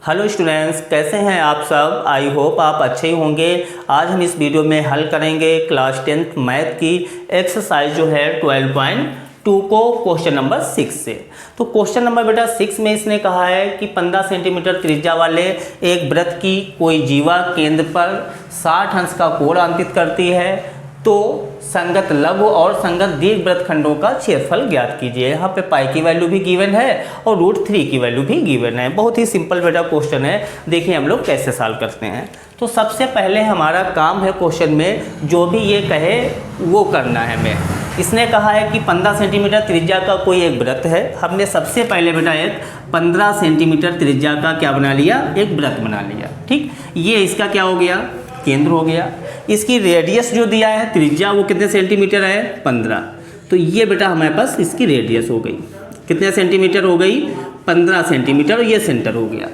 Hello students, कैसे हैं आप सब। आई होप आप अच्छे ही होंगे। आज हम इस वीडियो में हल करेंगे क्लास 10th मैथ की एक्सरसाइज जो है 12.2 को क्वेश्चन नंबर 6 से। तो क्वेश्चन नंबर बेटा 6 में इसने कहा है कि 15 सेंटीमीटर त्रिज्या वाले एक वृत्त की कोई जीवा केंद्र पर 60 अंश का कोण अंकित करती है, तो संगत लघु और संगत दीर्घ वृत्तखंडों का क्षेत्रफल ज्ञात कीजिए। यहाँ पे पाई की वैल्यू भी गिवन है और √3 की वैल्यू भी गिवन है। बहुत ही सिंपल बेटा क्वेश्चन है। देखिए हम लोग कैसे सॉल्व करते हैं। तो सबसे पहले हमारा काम है क्वेश्चन में जो भी ये कहे वो करना है हमें। इसने कहा है कि 15 सेंटीमीटर त्रिज्या का कोई एक वृत्त है। हमने सबसे पहले बेटा एक 15 सेंटीमीटर त्रिज्या का क्या बना लिया, एक वृत्त बना लिया। ठीक, ये इसका क्या हो गया, केंद्र हो गया। इसकी रेडियस जो दिया है त्रिज्या वो कितने सेंटीमीटर है, 15। तो ये बेटा हमारे पास इसकी रेडियस हो गई, कितने सेंटीमीटर हो गई, 15 सेंटीमीटर। ये सेंटर हो गया।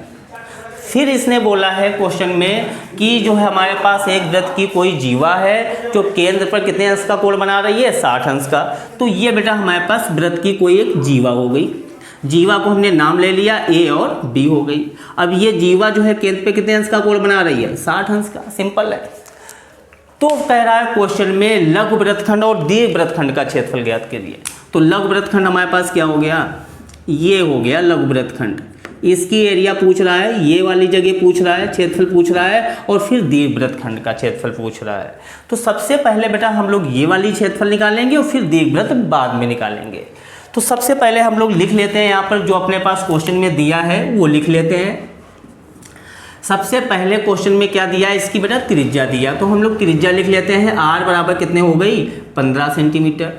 फिर इसने बोला है क्वेश्चन में कि जो है हमारे पास एक वृत्त की कोई जीवा है जो केंद्र पर कितने अंश का कोण बना रही है, 60 अंश का। तो ये बेटा हमारे पास वृत्त की कोई एक जीवा हो गई। जीवा को हमने नाम ले लिया ए और बी हो गई। अब ये जीवा जो है केंद्र पे कितने अंश का कोण बना रही है, 60 अंश का। सिंपल है। तो कह रहा है क्वेश्चन में लघु वृत्तखंड और दीर्घ वृत्तखंड का क्षेत्रफल ज्ञात कीजिए। तो लघु वृत्तखंड हमारे पास क्या हो गया, ये हो गया लघु वृत्तखंड। इसकी एरिया पूछ रहा है, ये वाली जगह पूछ रहा है, क्षेत्रफल पूछ रहा है, और फिर दीर्घ वृत्तखंड का क्षेत्रफल पूछ रहा है। तो सबसे पहले बेटा हम लोग ये वाली क्षेत्रफल निकालेंगे और फिर दीर्घ वृत्त बाद में निकालेंगे। तो सबसे पहले हम लोग लिख लेते हैं, यहाँ पर जो अपने पास क्वेश्चन में दिया है वो लिख लेते हैं। सबसे पहले क्वेश्चन में क्या दिया है, इसकी बेटा त्रिज्या दिया। तो हम लोग त्रिज्या लिख लेते हैं। r बराबर कितने हो गई, 15 सेंटीमीटर।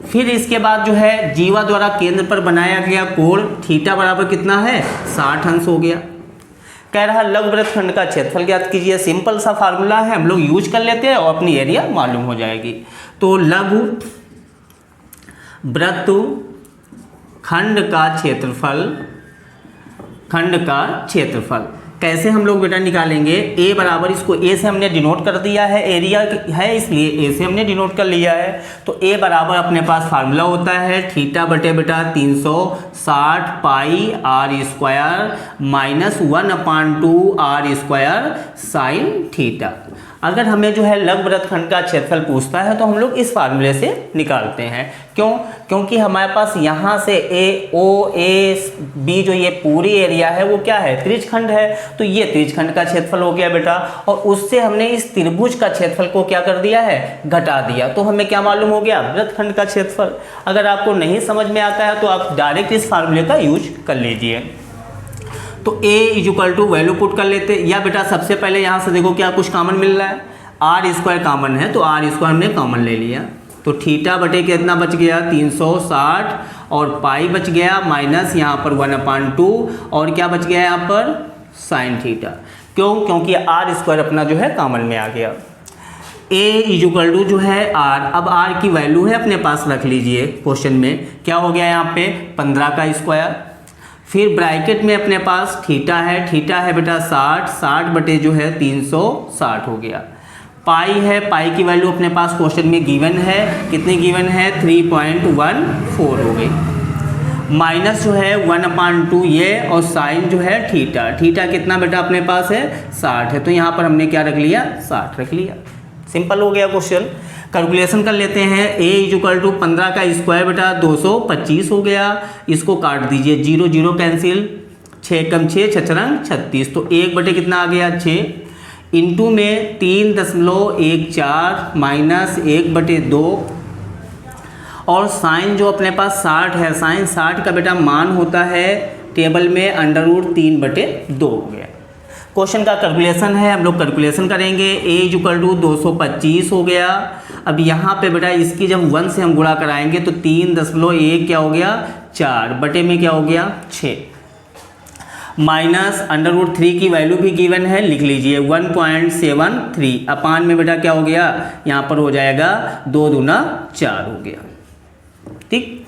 फिर इसके बाद जो है जीवा द्वारा केंद्र पर बनाया गया कोण थीटा बराबर कितना है, 60 अंश हो गया। कह रहा लघु वृत्तखंड का क्षेत्रफल ज्ञात कीजिए। सिंपल सा फार्मूला है, हम लोग यूज कर लेते हैं और अपनी एरिया मालूम हो जाएगी। तो लघु वृत्तखंड का क्षेत्रफल कैसे हम लोग बेटा निकालेंगे। ए बराबर, इसको ए से हमने डिनोट कर दिया है, एरिया है इसलिए ए से हमने डिनोट कर लिया है। तो ए बराबर अपने पास फार्मूला होता है थीटा बटे बेटा 360 पाई r square minus 1/2 r square sine theta. अगर हमें जो है लघु वृत्तखंड का क्षेत्रफल पूछता है तो हम लोग इस फार्मूले से निकालते हैं। क्यों, क्योंकि हमारे पास यहाँ से ए ओ ए बी जो ये पूरी एरिया है वो क्या है, त्रिज्यखंड है। तो ये त्रिज्यखंड का क्षेत्रफल हो गया बेटा, और उससे हमने इस त्रिभुज का क्षेत्रफल को क्या कर दिया है, घटा दिया। तो हमें क्या मालूम हो गया, वृत्तखंड का क्षेत्रफल। अगर आपको नहीं समझ में आता है तो आप डायरेक्ट इस फार्मूले का यूज कर लीजिए। तो a equal to value put कर लेते, या बेटा सबसे पहले यहाँ से देखो क्या कुछ कॉमन मिल रहा है, r स्क्वायर कॉमन है तो r स्क्वायर हमने कॉमन ले लिया। तो थीटा बटे कितना बच गया, 360, और पाई बच गया माइनस यहाँ पर 1/2, और क्या बच गया यहाँ पर, साइन थीटा। क्यों, क्योंकि r स्क्वायर अपना जो है कॉमन में आ गया। a इक्वल टू जो है r, अब r की वैल्यू है अपने पास रख लीजिए। क्वेश्चन में क्या हो गया यहाँ पे 15 का स्क्वायर, फिर ब्रैकेट में अपने पास थीटा है बेटा 60 बटे जो है 360 हो गया। पाई है, पाई की वैल्यू अपने पास क्वेश्चन में गिवन है, कितनी गिवन है, 3.14 हो गई। माइनस जो है 1/2 ये, और साइन जो है थीटा कितना बेटा अपने पास है, 60 है। तो यहाँ पर हमने क्या रख लिया, 60 रख लिया। सिंपल हो गया क्वेश्चन। कैलकुलेशन कर लेते हैं। a इक्वल टू 15 का स्क्वायर बेटा 225 हो गया। इसको काट दीजिए, 0 0 कैंसिल, 6 कम 6 छछरंग 36। तो 1 बटे कितना आ गया, 6, इंटू में 3.14 माइनस 1 बटे 2, और साइन जो अपने पास 60 है, साइन 60 का बेटा मान होता है टेबल में √3 बटे 2 हो गया। क्वेश्चन का कैलकुलेशन है, हम लोग कैलकुलेशन करेंगे। a इक्वल टू 225 हो गया। अब यहाँ पे बेटा इसकी जब 1 से हम गुणा कराएंगे तो 3.1 क्या हो गया, 4 बटे में क्या हो गया, 6, माइनस √3 की वैल्यू भी गिवन है, लिख लीजिए 1.73 अपान में बेटा क्या हो गया, यहाँ पर हो जाएगा 2 दूना 4 हो गया। ठीक,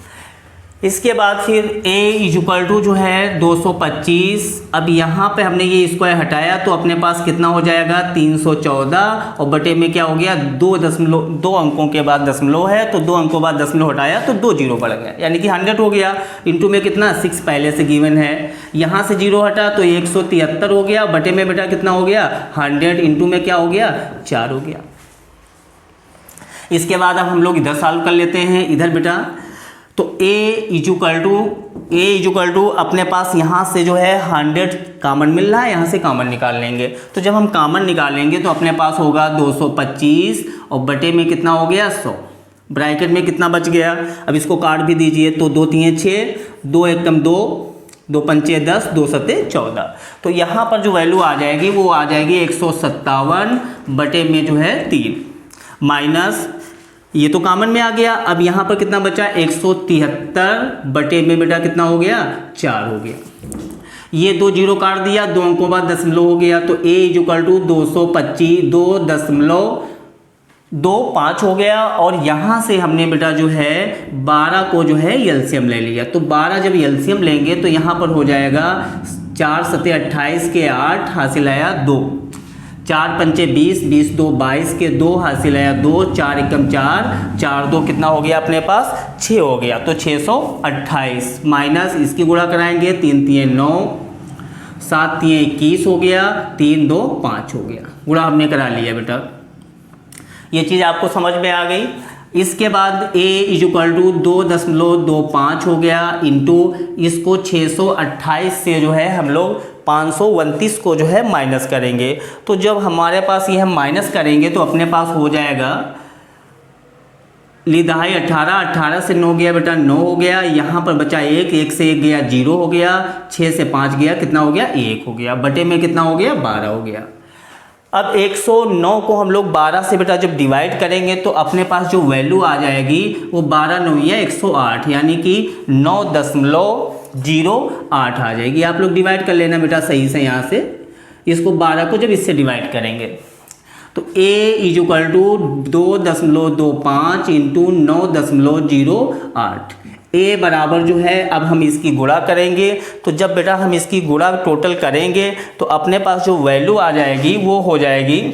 इसके बाद फिर a इक्वल टू जो है 225। अब यहाँ पे हमने ये स्क्वायर हटाया तो अपने पास कितना हो जाएगा 314 और बटे में क्या हो गया 2 अंकों के बाद दशमलव है तो 2 अंकों बाद दशमलव हटाया तो 2 जीरो बढ़ गया यानी कि 100 हो गया। इंटू में कितना 6 पहले से गिवन है, यहाँ से जीरो हटा तो 173 हो गया, बटे में बेटा कितना हो गया 100, इंटू में क्या हो गया 4 हो गया। इसके बाद अब हम लोग इधर सॉल्व कर लेते हैं। इधर बेटा तो a इक्वल टू अपने पास यहाँ से जो है 100 कॉमन मिल रहा है, यहाँ से कॉमन निकाल लेंगे। तो जब हम कॉमन निकालेंगे तो अपने पास होगा 225 और बटे में कितना हो गया 100, ब्रैकेट में कितना बच गया। अब इसको काट भी दीजिए तो 2 3 6, 2 1 2, 2 5 10, 2 7 14। तो यहाँ पर जो वैल्यू आ जाएगी वो आ जाएगी 157 बटे में जो है 3 माइनस ये तो कॉमन में आ गया। अब यहाँ पर कितना बचा 173 बटे में बेटा कितना हो गया 4 हो गया। ये 2 जीरो काट दिया, 2 अंकों बाद दशमलव हो गया तो a इक्वल टू 225 2.25 हो गया। और यहाँ से हमने बेटा जो है 12 को जो है एलसीएम ले लिया। तो 12 जब एलसीएम लेंगे तो यहाँ पर हो जाएगा 4 7 28 के 8 हासिल आया 2, 4 पंचे 20, 20 2 22 के 2 हासिल आया 2, 4 एकम 4, 4 2 कितना हो गया अपने पास 6 हो गया। तो 628 माइनस इसकी गुणा कराएंगे 3 3 9, 7 3 21 हो गया, 3 2 5 हो गया। गुणा हमने करा लिया बेटा, ये चीज़ आपको समझ में आ गई। इसके बाद a इक्वल टू 2.25 हो गया इंटू इसको 628 से जो है हम लोग 529 को जो है माइनस करेंगे। तो जब हमारे पास ये हम माइनस करेंगे तो अपने पास हो जाएगा ली दहाई 18, 18 से 9 गया बेटा 9 हो गया। यहाँ पर बचा 1, 1 से 1 गया 0 हो गया, 6 से 5 गया कितना हो गया 1 हो गया, बटे में कितना हो गया 12 हो गया। अब 109 को हम लोग 12 से बेटा जब डिवाइड करेंगे तो अपने पास जो वैल्यू आ जाएगी वो 12 9 108 यानी कि 9.08 आ जाएगी। आप लोग डिवाइड कर लेना बेटा सही से, यहाँ से इसको 12 को जब इससे डिवाइड करेंगे तो a equal to 2.25 into 9.08 a बराबर जो है अब हम इसकी गुणा करेंगे। तो जब बेटा हम इसकी गुणा टोटल करेंगे तो अपने पास जो वैल्यू आ जाएगी वो हो जाएगी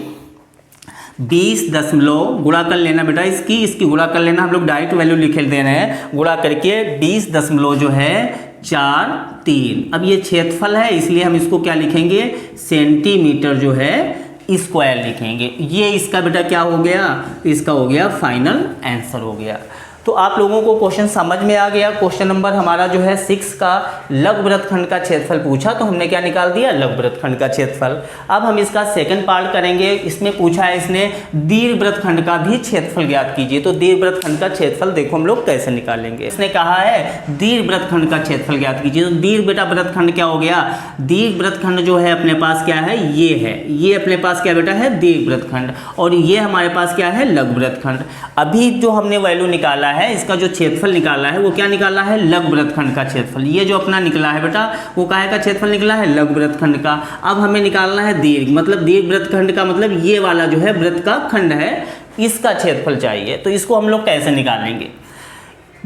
20 दशमलव, गुणा कर लेना बेटा इसकी गुणा कर लेना, हम लोग डायरेक्ट वैल्यू लिख दे रहे हैं, गुणा करके 20 दशमलव जो है 43। अब ये क्षेत्रफल है इसलिए हम इसको क्या लिखेंगे सेंटीमीटर जो है स्क्वायर लिखेंगे। ये इसका बेटा क्या हो गया, इसका हो गया फाइनल आंसर हो गया। तो आप लोगों को क्वेश्चन समझ में आ गया। क्वेश्चन नंबर हमारा जो है 6 का लघु वृत्तखंड का क्षेत्रफल पूछा तो हमने क्या निकाल दिया लघु वृत्तखंड का क्षेत्रफल। अब हम इसका सेकंड पार्ट करेंगे। इसमें पूछा है इसने दीर्घ वृत्तखंड का भी क्षेत्रफल ज्ञात कीजिए। तो दीर्घ वृत्तखंड का क्षेत्रफल देखो हम लोग कैसे निकालेंगे। इसने कहा है दीर्घ वृत्तखंड का क्षेत्रफल ज्ञात कीजिए। तो दीर्घ बेटा वृत्तखंड क्या हो गया, दीर्घ वृत्तखंड जो है अपने पास क्या है, ये अपने पास क्या बेटा है दीर्घ वृत्तखंड, और ये हमारे पास क्या है लघु वृत्तखंड। अभी जो हमने वैल्यू निकाला है इसका जो क्षेत्रफल निकाला है वो क्या निकाला है लघु वृत्तखंड का क्षेत्रफल। ये जो अपना निकला है बेटा वो काहे का क्षेत्रफल निकला है लघु वृत्तखंड का। अब हमें निकालना है दीर्घ, मतलब दीर्घ वृत्तखंड का मतलब ये वाला जो है वृत्त का खंड है इसका क्षेत्रफल चाहिए। तो इसको हम लोग कैसे निकालेंगे,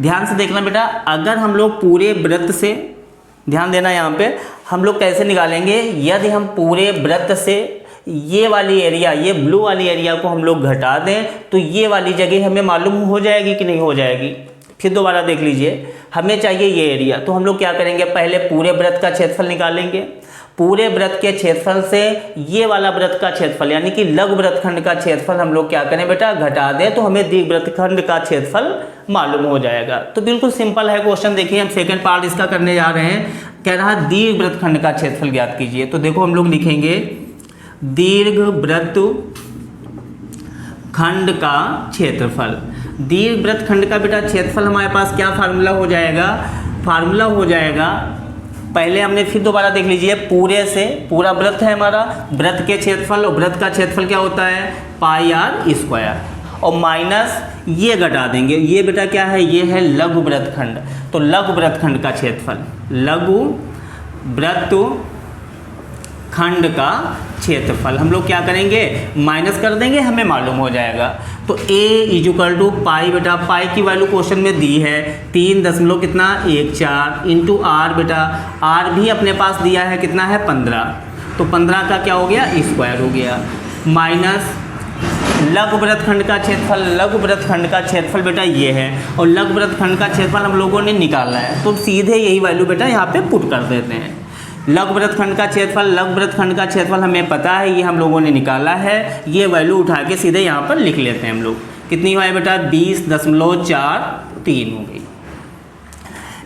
ध्यान से देखना बेटा। अगर हम लोग पूरे वृत्त से, ध्यान देना यहाँ पे, हम लोग कैसे निकालेंगे, यदि हम पूरे वृत्त से ये वाली एरिया, ये ब्लू वाली एरिया को हम लोग घटा दें तो ये वाली जगह हमें मालूम हो जाएगी कि नहीं हो जाएगी। फिर दोबारा देख लीजिए, हमें चाहिए ये एरिया, तो हम लोग क्या करेंगे पहले पूरे वृत्त का क्षेत्रफल निकालेंगे। पूरे वृत्त के क्षेत्रफल से ये वाला वृत्त का क्षेत्रफल यानी कि लघु वृत्तखंड का क्षेत्रफल हम लोग क्या करें बेटा घटा दें तो हमें दीर्घ वृत्तखंड का क्षेत्रफल मालूम हो जाएगा। तो बिल्कुल सिंपल है क्वेश्चन। देखिए हम सेकंड पार्ट इसका करने जा रहे हैं। कह रहा है दीर्घ वृत्तखंड का क्षेत्रफल ज्ञात कीजिए। तो देखो हम लोग लिखेंगे दीर्घ वृत्तखंड का क्षेत्रफल। दीर्घ वृत्तखंड का बेटा क्षेत्रफल हमारे पास क्या फार्मूला हो जाएगा, फार्मूला हो जाएगा, पहले हमने फिर दोबारा देख लीजिए, पूरे से, पूरा वृत्त है हमारा, वृत्त के क्षेत्रफल, और वृत्त का क्षेत्रफल क्या होता है पाई आर स्क्वायर, और माइनस ये घटा देंगे, ये बेटा क्या है, ये है लघु वृत्तखंड। तो लघु वृत्तखंड का क्षेत्रफल, लघु खंड का क्षेत्रफल। हम लोग क्या करेंगे, माइनस कर देंगे, हमें मालूम हो जाएगा। तो a इजुकल टू पाई, बेटा पाई की वैल्यू क्वेश्चन में दी है 3.14 इंटू आर, बेटा आर भी अपने पास दिया है कितना है 15, तो 15 का क्या हो गया स्क्वायर हो गया, माइनस लघु वृत्तखंड का क्षेत्रफल। लघु वृत्तखंड का क्षेत्रफल बेटा ये है, और लघु वृत्तखंड का क्षेत्रफल हम लोगों ने निकालना है, तो सीधे यही वैल्यू बेटा यहाँ पे पुट कर देते हैं। लघु वृत्तखंड का क्षेत्रफल, लघु वृत्तखंड का क्षेत्रफल हमें पता है, ये हम लोगों ने निकाला है, ये वैल्यू उठा के सीधे यहाँ पर लिख लेते हैं हम लोग। कितनी हुआ है बेटा 20.43 हो गई।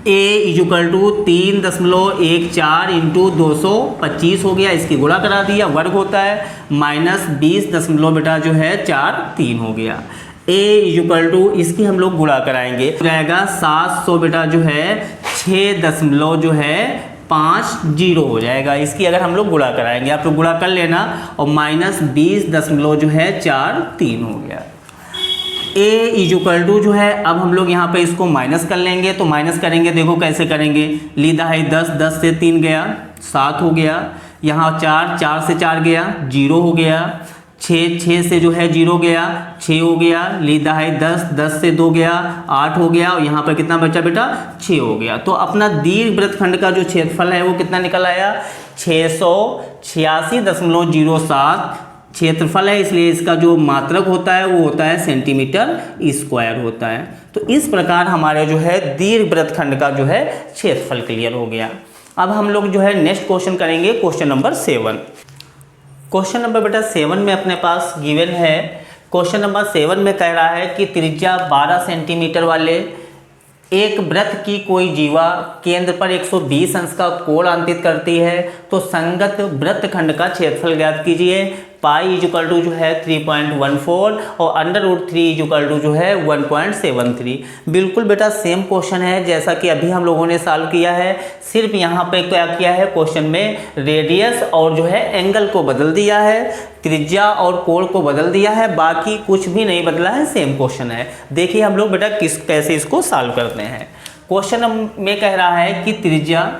a इजुकल टू 3.14 इंटू 225 हो गया, इसकी गुणा करा दिया, वर्ग होता है, माइनस 20 बेटा जो है 43 हो गया। a इजुकल टू इसकी हम लोग गुणा कराएंगे, रहेगा 700 बेटा जो है 6.50 हो जाएगा। इसकी अगर हम लोग गुणा कराएंगे, आप लोग गुणा कर लेना, और माइनस 20.43 हो गया। a इजुकल टू जो है, अब हम लोग यहाँ पे इसको माइनस कर लेंगे, तो माइनस करेंगे, देखो कैसे करेंगे, लीदा है 10, 10 से 3 गया 7 हो गया, यहाँ 4, 4 से 4 गया 0 हो गया, 6, 6 से जो है 0 गया 6 हो गया, लीदा है 10, 10 से 2 गया 8 हो गया, और यहाँ पर कितना बचा बेटा 6 हो गया। तो अपना दीर्घ वृत्तखंड का जो क्षेत्रफल है वो कितना निकल आया 686.07 क्षेत्रफल है, इसलिए इसका जो मात्रक होता है वो होता है सेंटीमीटर स्क्वायर होता है। तो इस प्रकार हमारे जो है दीर्घ वृत्तखंड का जो है क्षेत्रफल क्लियर हो गया। अब हम लोग जो है नेक्स्ट क्वेश्चन करेंगे, क्वेश्चन नंबर 7। क्वेश्चन नंबर बेटा 7 में अपने पास गिवन है, क्वेश्चन नंबर 7 में कह रहा है कि त्रिज्या 12 सेंटीमीटर वाले एक वृत्त की कोई जीवा केंद्र पर 120 अंश का कोण अंकित करती है, तो संगत वृत्तखंड का क्षेत्रफल ज्ञात कीजिए। पाई इजुकल टू जो है 3.14 और अंडर√3 इजुकल टू जो है 1.73। बिल्कुल बेटा सेम क्वेश्चन है जैसा कि अभी हम लोगों ने सॉल्व किया है, सिर्फ यहाँ पे क्या किया है, क्वेश्चन में रेडियस और जो है एंगल को बदल दिया है, त्रिज्या और कोण को बदल दिया है, बाकी कुछ भी नहीं बदला है, सेम क्वेश्चन है। देखिए हम लोग बेटा कैसे इसको सॉल्व करते हैं। क्वेश्चन में कह रहा है कि त्रिज्या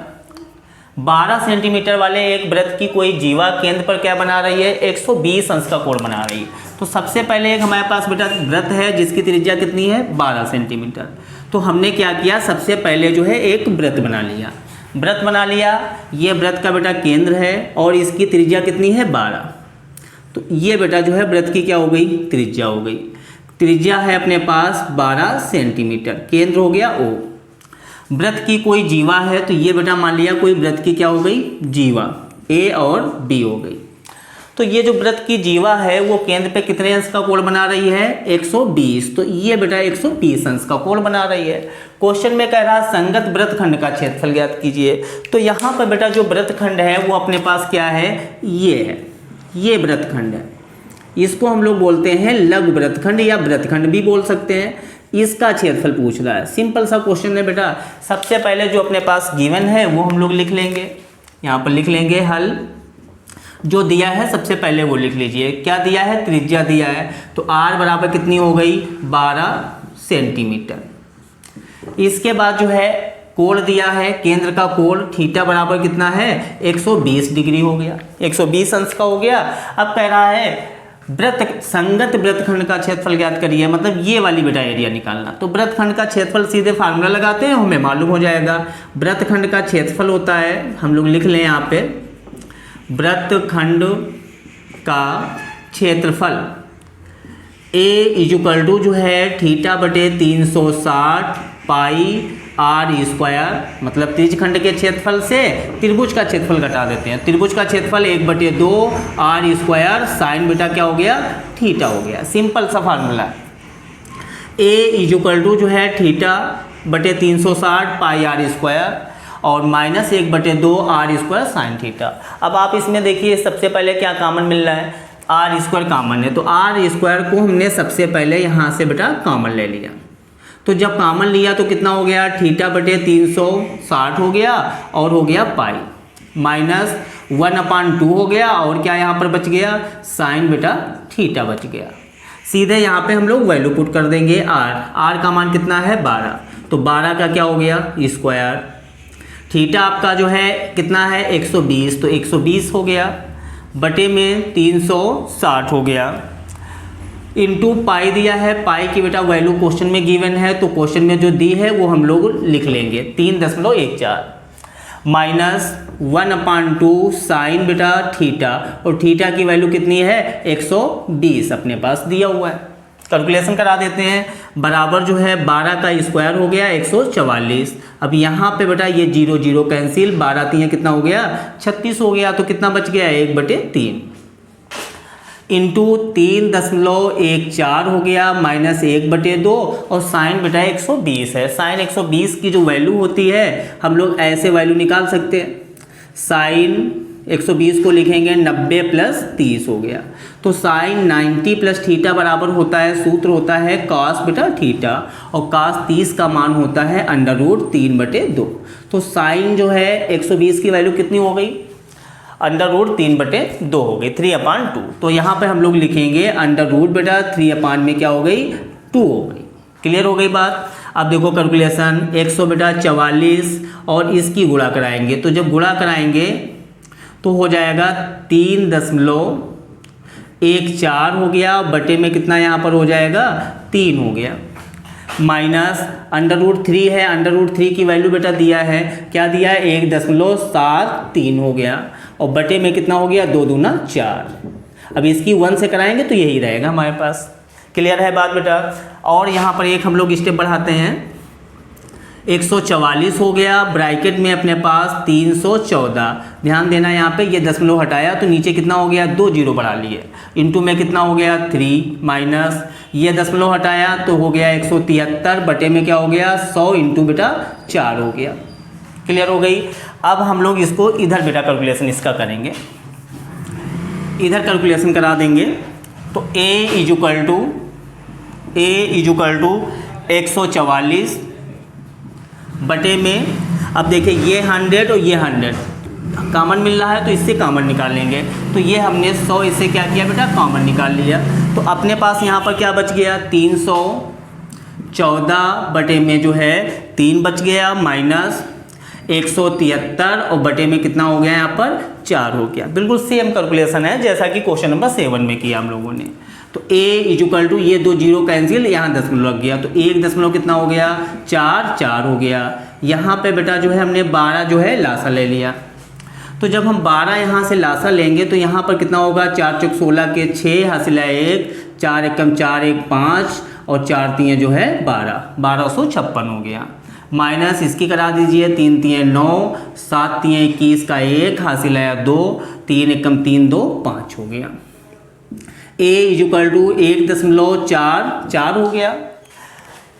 12 सेंटीमीटर वाले एक वृत्त की कोई जीवा केंद्र पर क्या बना रही है 120 अंश का कोण बना रही है। तो सबसे पहले एक हमारे पास बेटा वृत्त है जिसकी त्रिज्या कितनी है 12 सेंटीमीटर। तो हमने क्या किया, सबसे पहले जो है एक वृत्त बना लिया, वृत्त बना लिया, ये वृत्त का बेटा केंद्र है और इसकी त्रिज्या कितनी है 12। तो ये बेटा जो है वृत्त की क्या हो गई, त्रिज्या हो गई। त्रिज्या है अपने पास 12 सेंटीमीटर, केंद्र हो गया O। वृत्त की कोई जीवा है, तो ये बेटा मान लिया कोई वृत्त की क्या हो गई जीवा, A और B हो गई। तो ये जो वृत्त की जीवा है वो केंद्र पे कितने अंश का कोण बना रही है 120, तो ये बेटा 120 अंश का कोण बना रही है। क्वेश्चन में कह रहा है संगत वृत्तखंड का क्षेत्रफल ज्ञात कीजिए। तो यहाँ पर बेटा जो वृत्तखंड है वो अपने पास क्या है, ये है, ये वृत्तखंड है, इसको हम लोग बोलते हैं लघु वृत्तखंड या वृत्तखंड भी बोल सकते हैं। इसका क्षेत्रफल पूछ रहा है, सिंपल सा क्वेश्चन है बेटा। सबसे पहले जो अपने पास गिवन है वो हम लोग लिख लेंगे, यहाँ पर लिख लेंगे हल, जो दिया है सबसे पहले वो लिख लीजिए। क्या दिया है, त्रिज्या दिया है, तो r बराबर कितनी हो गई 12 सेंटीमीटर। इसके बाद जो है कोण दिया है, केंद्र का कोण थीटा बराबर कितना है 120 डिग्री हो गया, 120 अंश का हो गया। अब कह रहा है वृत्त संगत वृत्तखंड का क्षेत्रफल ज्ञात करिए, मतलब ये वाली बेटा एरिया निकालना। तो वृत्तखंड का क्षेत्रफल सीधे फार्मूला लगाते हैं, हमें मालूम हो जाएगा। वृत्तखंड का क्षेत्रफल होता है, हम लोग लिख लें यहाँ पे, वृत्तखंड का क्षेत्रफल A इजुकल टू जो है थीटा बटे 360 पाई r स्क्वायर, मतलब त्रिज्यखंड के क्षेत्रफल से त्रिभुज का क्षेत्रफल घटा देते हैं। त्रिभुज का क्षेत्रफल 1/2 r स्क्वायर साइन बेटा क्या हो गया थीटा हो गया। सिंपल सा फार्मूला। A इजुकल टू जो है थीटा बटे 360 पाई r स्क्वायर और minus 1/2 r square sine theta. अब आप इसमें देखिए सबसे पहले क्या कॉमन मिल रहा है, r स्क्वायर कॉमन है, तो r स्क्वायर को हमने सबसे पहले यहाँ से बेटा कॉमन ले लिया। तो जब कॉमन लिया तो कितना हो गया थीटा बटे 360 हो गया और हो गया पाई, माइनस 1/2 हो गया और क्या यहाँ पर बच गया साइन बेटा थीटा बच गया। सीधे यहाँ पे हम लोग वैल्यू पुट कर देंगे r का मान कितना है 12, तो 12 का क्या हो गया स्क्वायर, थीटा आपका जो है कितना है 120, तो 120 हो गया बटे में 360 हो गया इंटू पाई दिया है। पाई की बेटा वैल्यू क्वेश्चन में गिवन है, तो क्वेश्चन में जो दी है वो हम लोग लिख लेंगे 3.14 माइनस 1/2 साइन बेटा थीटा, और थीटा की वैल्यू कितनी है 120 अपने पास दिया हुआ है। कैलकुलेशन करा देते हैं, बराबर जो है 12 का स्क्वायर हो गया 144। अब यहाँ पे बेटा ये 0 0 कैंसिल, 12 3 कितना हो गया 36 हो गया, तो कितना बच गया 1/3 इंटू 3.14 हो गया माइनस 1/2, और साइन बेटा 120 है। साइन 120 की जो वैल्यू होती है हम लोग ऐसे वैल्यू निकाल सकते हैं। साइन 120 को लिखेंगे 90 + 30 हो गया, तो साइन 90 + थीटा बराबर होता है, सूत्र होता है कॉस बेटा थीटा, और कॉस 30 का मान होता है √3/2। तो साइन जो है 120 की वैल्यू कितनी हो गई √3/2 हो गई 3/2। तो यहाँ पे हम लोग लिखेंगे अंडर बेटा 3 में क्या हो गई 2 हो गई। क्लियर हो गई बात। अब देखो कैलकुलेशन 100 बेटा 44 और इसकी गुणा कराएंगे, तो जब गुणा कराएंगे तो हो जाएगा 3.14 हो गया बटे में कितना यहाँ पर हो जाएगा 3 हो गया, माइनस √3 है, √3 की वैल्यू बेटा दिया है, क्या दिया है 1.73 हो गया, और बटे में कितना हो गया 2 दूना 4। अब इसकी 1 से कराएंगे तो यही रहेगा हमारे पास। क्लियर है बात बेटा। और यहाँ पर एक हम लोग स्टेप बढ़ाते हैं, 144 हो गया, ब्रैकेट में अपने पास 314। ध्यान देना यहाँ पे ये दशमलव हटाया तो नीचे कितना हो गया 2 0 बढ़ा लिए, इंटू में कितना हो गया 3, माइनस ये दशमलव हटाया तो हो गया 173 बटे में क्या हो गया 100 इंटू बेटा 4 हो गया। क्लियर हो गई। अब हम लोग इसको इधर बेटा कैलकुलेशन इसका करेंगे, इधर कैलकुलेशन करा देंगे। तो a = 144 बटे में, अब देखिए ये 100 और ये 100 कॉमन मिल रहा है तो इससे कॉमन निकाल लेंगे, तो ये हमने 100 इससे क्या किया बेटा कॉमन निकाल लिया, तो अपने पास यहाँ पर क्या बच गया 314 बटे में जो है 3 बच गया, माइनस 173 और बटे में कितना हो गया यहाँ पर 4 हो गया। बिल्कुल सेम कैलकुलेशन है जैसा कि क्वेश्चन नंबर 7 में किया हम लोगों ने। तो a = ये 2 0 कैंसिल, यहाँ दशमलव लग गया, तो 1 दशमलव कितना हो गया 4 हो गया। यहाँ पे बेटा जो है हमने 12 जो है लासा ले लिया, तो जब हम 12 यहाँ से लासा लेंगे तो यहाँ पर कितना होगा 4 चौक 16 के 6 हासिल 1, 4 एकम 4 1 5 और 4 3 जो है 1256 हो गया, माइनस इसकी करा दीजिए 3 3 9, 7 3 21 का 1 हासिल आया 2, 3 एकम 3 2 5 हो गया। a = 1.44 हो गया।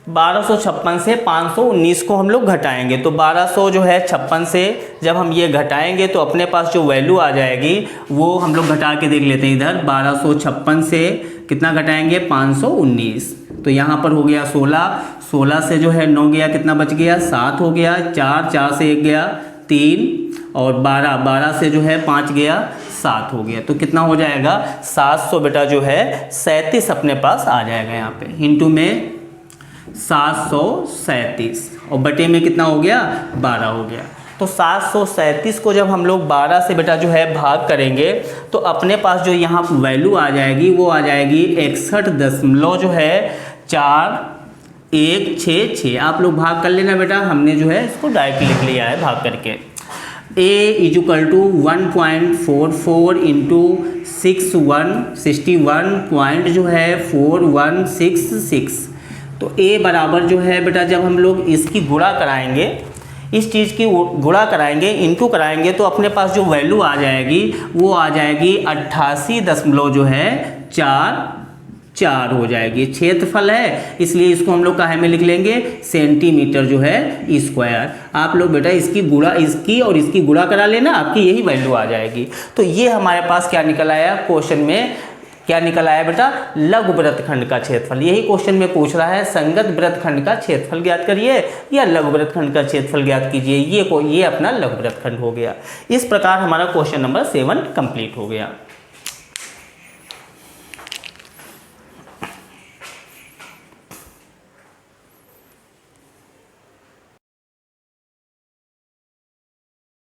1256 से 519 को हम लोग घटाएंगे, तो 1200 जो है 56 से जब हम ये घटाएंगे तो अपने पास जो वैल्यू आ जाएगी वो हम लोग घटा के देख लेते हैं। इधर 1256 से कितना घटाएंगे 519, तो यहाँ पर हो गया 16 से जो है 9 गया, कितना बच गया 7 हो गया, 4 से 1 गया 3 और 12 से जो है 5 गया 7 हो गया, तो कितना हो जाएगा 700 बेटा जो है 37 अपने पास आ जाएगा यहाँ पे, इंटू में 737 और बटे में कितना हो गया 12 हो गया। तो 737 को जब हम लोग 12 से बेटा जो है भाग करेंगे तो अपने पास जो यहाँ वैल्यू आ जाएगी वो आ जाएगी 61 जो है 4166। आप लोग भाग कर लेना बेटा, हमने जो है इसको डायरेक्ट लिख लिया है भाग करके। a = 1.44 इंटू 61 पॉइंट जो है 4166। तो a बराबर जो है बेटा जब हम लोग इसकी गुणा कराएंगे, इस चीज़ की गुणा कराएंगे इंटू कराएंगे तो अपने पास जो वैल्यू आ जाएगी वो आ जाएगी 88 जो है 4 हो जाएगी। क्षेत्रफल है इसलिए इसको हम लोग काहे में लिख लेंगे सेंटीमीटर जो है स्क्वायर। आप लोग बेटा इसकी और इसकी गुणा करा लेना, आपकी यही वैल्यू आ जाएगी। तो ये हमारे पास क्या निकल आया क्वेश्चन में, क्या निकल आया बेटा लघु वृत्तखंड का क्षेत्रफल। यही क्वेश्चन में पूछ रहा है संगत वृत्तखंड का क्षेत्रफल ज्ञात करिए या लघु वृत्तखंड का क्षेत्रफल ज्ञात कीजिए। ये अपना लघु वृत्तखंड हो गया। इस प्रकार हमारा क्वेश्चन नंबर 7 कंप्लीट हो गया।